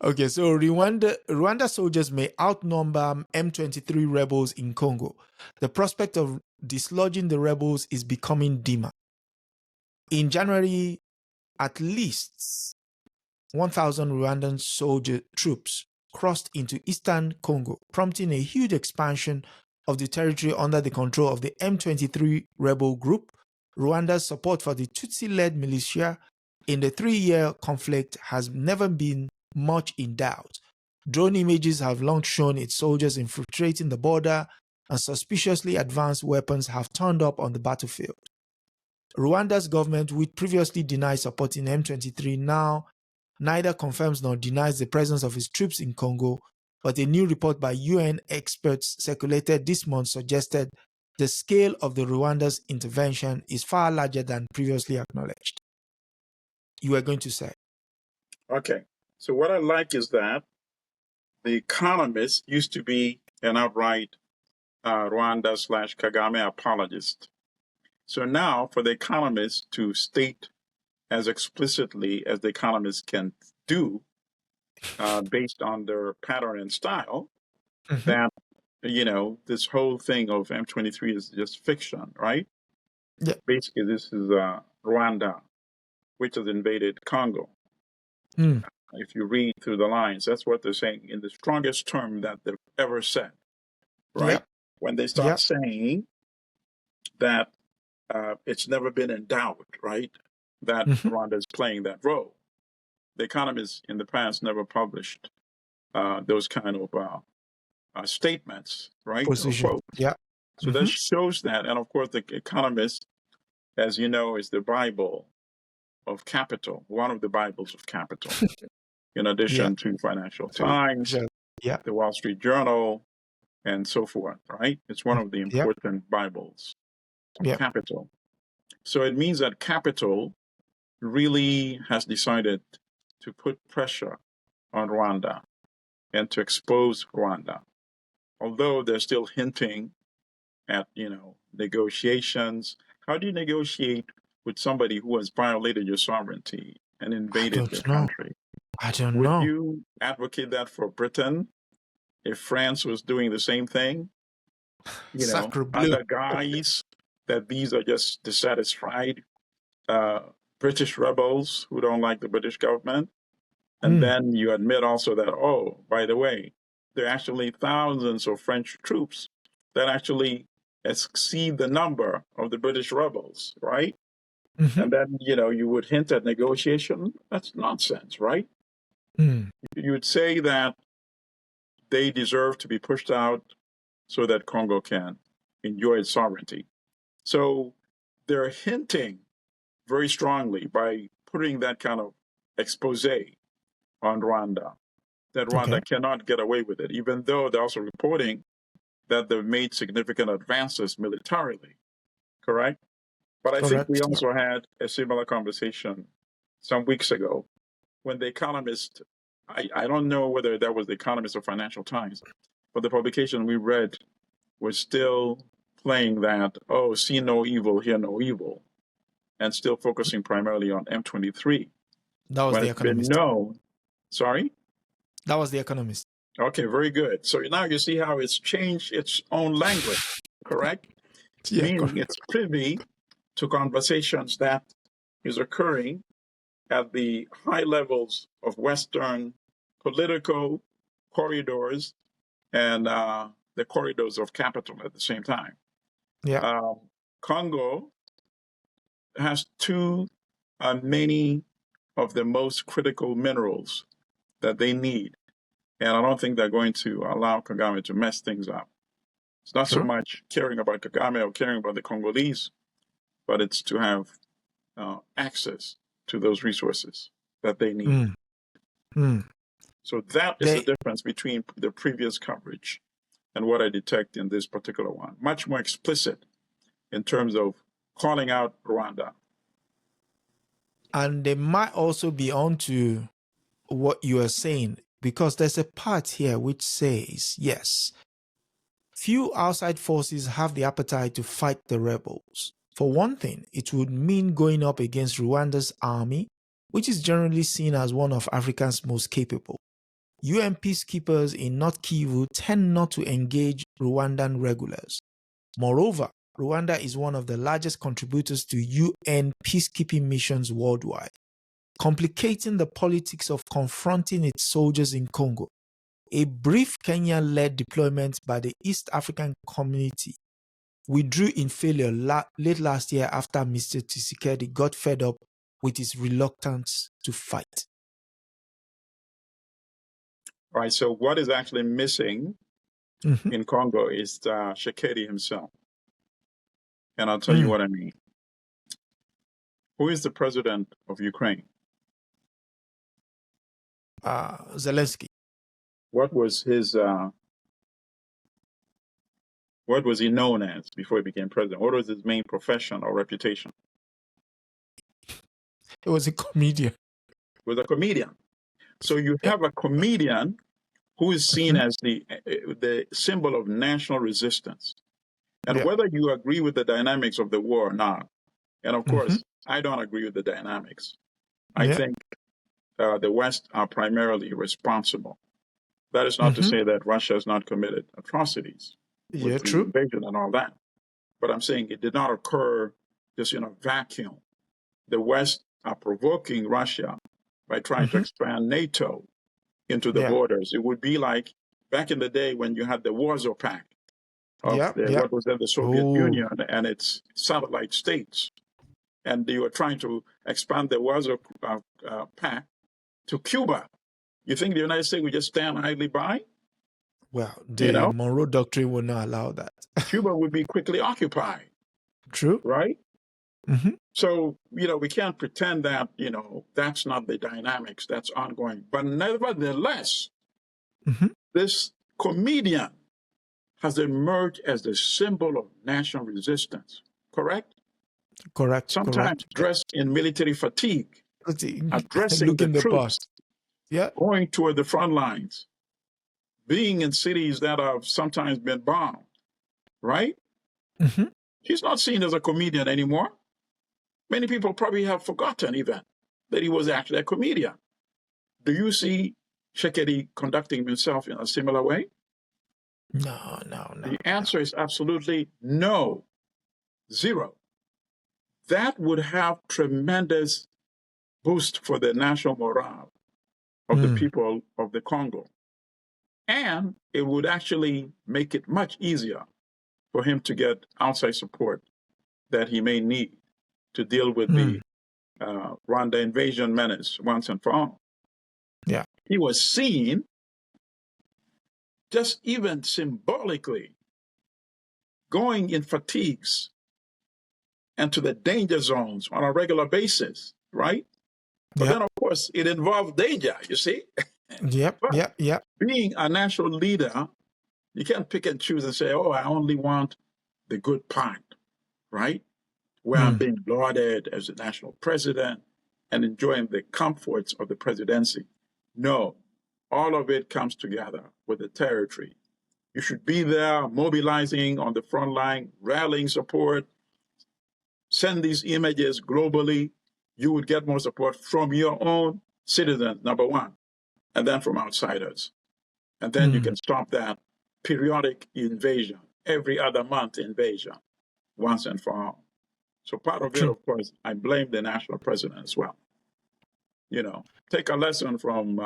Okay, so Rwanda soldiers may outnumber M23 rebels in Congo. The prospect of dislodging the rebels is becoming dimmer. In January, at least 1,000 Rwandan troops crossed into eastern Congo, prompting a huge expansion of the territory under the control of the M23 rebel group. Rwanda's support for the Tutsi-led militia in the 3-year conflict has never been much in doubt. Drone images have long shown its soldiers infiltrating the border, and suspiciously advanced weapons have turned up on the battlefield. Rwanda's government, which previously denied supporting M23, now neither confirms nor denies the presence of its troops in Congo, but a new report by UN experts circulated this month suggested the scale of the Rwanda's intervention is far larger than previously acknowledged. You were going to say. Okay. So what I like is that The Economist used to be an outright Rwanda/Kagame apologist. So now for The Economist to state as explicitly as The Economist can do, based on their pattern and style, that, this whole thing of M23 is just fiction, right? Yeah. Basically, this is Rwanda, which has invaded Congo. If you read through the lines, that's what they're saying in the strongest term that they've ever said, right? Yep. When they start saying that it's never been in doubt, right, that Rwanda is playing that role. The Economist in the past never published those kind of statements, right? Position. Yeah. So that shows that. And of course, The Economist, as you know, is the Bible of capital, one of the Bibles of capital, in addition to Financial Times, the Wall Street Journal, and so forth, right? It's one of the important Bibles of capital. So it means that capital really has decided to put pressure on Rwanda and to expose Rwanda. Although they're still hinting at, negotiations. How do you negotiate with somebody who has violated your sovereignty and invaded your country? I don't know. Would you advocate that for Britain if France was doing the same thing? Under guise that these are just dissatisfied British rebels who don't like the British government. And then you admit also that, oh, by the way, there are actually thousands of French troops that actually exceed the number of the British rebels, right? And then, you would hint at negotiation. That's nonsense, right? You would say that they deserve to be pushed out so that Congo can enjoy its sovereignty. So they're hinting very strongly by putting that kind of expose on Rwanda, that Rwanda cannot get away with it, even though they're also reporting that they've made significant advances militarily, correct? But I think we also had a similar conversation some weeks ago when The Economist, I don't know whether that was The Economist or Financial Times, but the publication we read was still playing that, oh, see no evil, hear no evil, and still focusing primarily on M23. That was The Economist. Sorry? That was The Economist. Okay, very good. So now you see how it's changed its own language, correct? Meaning it's privy to conversations that is occurring at the high levels of Western political corridors and the corridors of capital at the same time. Congo has many of the most critical minerals that they need. And I don't think they're going to allow Kagame to mess things up. It's not so much caring about Kagame or caring about the Congolese, but it's to have access to those resources that they need. So that is the difference between the previous coverage and what I detect in this particular one. Much more explicit in terms of calling out Rwanda. And they might also be on to what you are saying, because there's a part here which says, yes, few outside forces have the appetite to fight the rebels. For one thing, it would mean going up against Rwanda's army, which is generally seen as one of Africa's most capable. UN peacekeepers in North Kivu tend not to engage Rwandan regulars. Moreover, Rwanda is one of the largest contributors to UN peacekeeping missions worldwide, complicating the politics of confronting its soldiers in Congo. A brief Kenya-led deployment by the East African Community withdrew in failure late last year after Mr. Tshisekedi got fed up with his reluctance to fight. All right, so what is actually missing in Congo is Tshisekedi himself. And I'll tell you what I mean. Who is the president of Ukraine? Zelensky. What was he known as before he became president? What was his main profession or reputation? He was a comedian. He was a comedian. So you have a comedian who is seen as the symbol of national resistance. And whether you agree with the dynamics of the war or not, and of course, I don't agree with the dynamics. I think the West are primarily responsible. That is not to say that Russia has not committed atrocities with the invasion and all that. But I'm saying it did not occur just in a vacuum. The West are provoking Russia by trying to expand NATO into the borders. It would be like back in the day when you had the Warsaw Pact of what was then the Soviet Union and its satellite states. And they were trying to expand the Warsaw Pact to Cuba. You think the United States would just stand idly by? Well, the Monroe Doctrine would not allow that. Cuba would be quickly occupied. True. Right? So, we can't pretend that, that's not the dynamics that's ongoing. But nevertheless, this comedian has emerged as the symbol of national resistance. Correct? Correct. Sometimes dressed in military fatigue, addressing the troops, going toward the front lines, being in cities that have sometimes been bombed, right? He's not seen as a comedian anymore. Many people probably have forgotten even that he was actually a comedian. Do you see Tshisekedi conducting himself in a similar way? No. The answer is absolutely no. Zero. That would have tremendous boost for the national morale of the people of the Congo. And it would actually make it much easier for him to get outside support that he may need to deal with the Rwanda invasion menace once and for all. Yeah. He was seen, just even symbolically, going in fatigues and to the danger zones on a regular basis, right? But then, of course, it involved danger, you see? Being a national leader, you can't pick and choose and say, oh, I only want the good part, right? Where I'm being lauded as a national president and enjoying the comforts of the presidency. No, all of it comes together with the territory. You should be there mobilizing on the front line, rallying support, send these images globally. You would get more support from your own citizens, number one, and then from outsiders. And then you can stop that periodic invasion, every other month invasion, once and for all. So part of it, of course, I blame the national president as well. Take a lesson from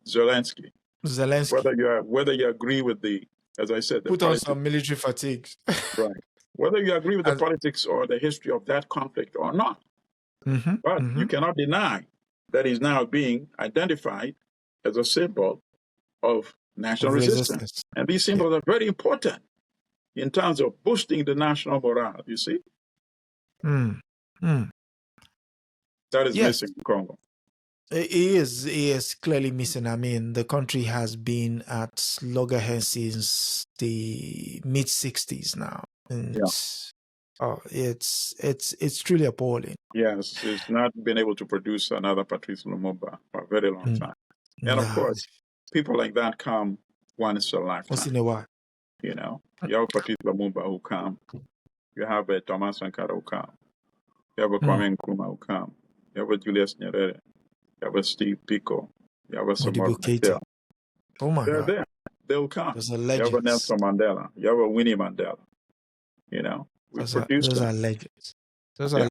Zelensky. Whether you agree with the, as I said, the put on some military fatigues. Right. Whether you agree with the politics or the history of that conflict or not. But you cannot deny that he's now being identified as a symbol of national resistance. And these symbols are very important in terms of boosting the national morale, you see? That is missing in Congo. It is clearly missing. I mean, the country has been at loggerheads since the mid-60s now. And it's truly appalling. Yes, it's not been able to produce another Patrice Lumumba for a very long time. And of course, people like that come once in a lifetime. Once in a while. You have Patrice Lumumba who come. You have a Thomas Sankara who come. You have a Kwame Nkrumah who come. You have a Julius Nyerere. You have a Steve Biko. You have a Samuel Keita. Oh my They're God. there. They'll come. Those are You have a legends. Nelson Mandela. You have a Winnie Mandela. You know, we produce Those them. are legends. Those Yeah. are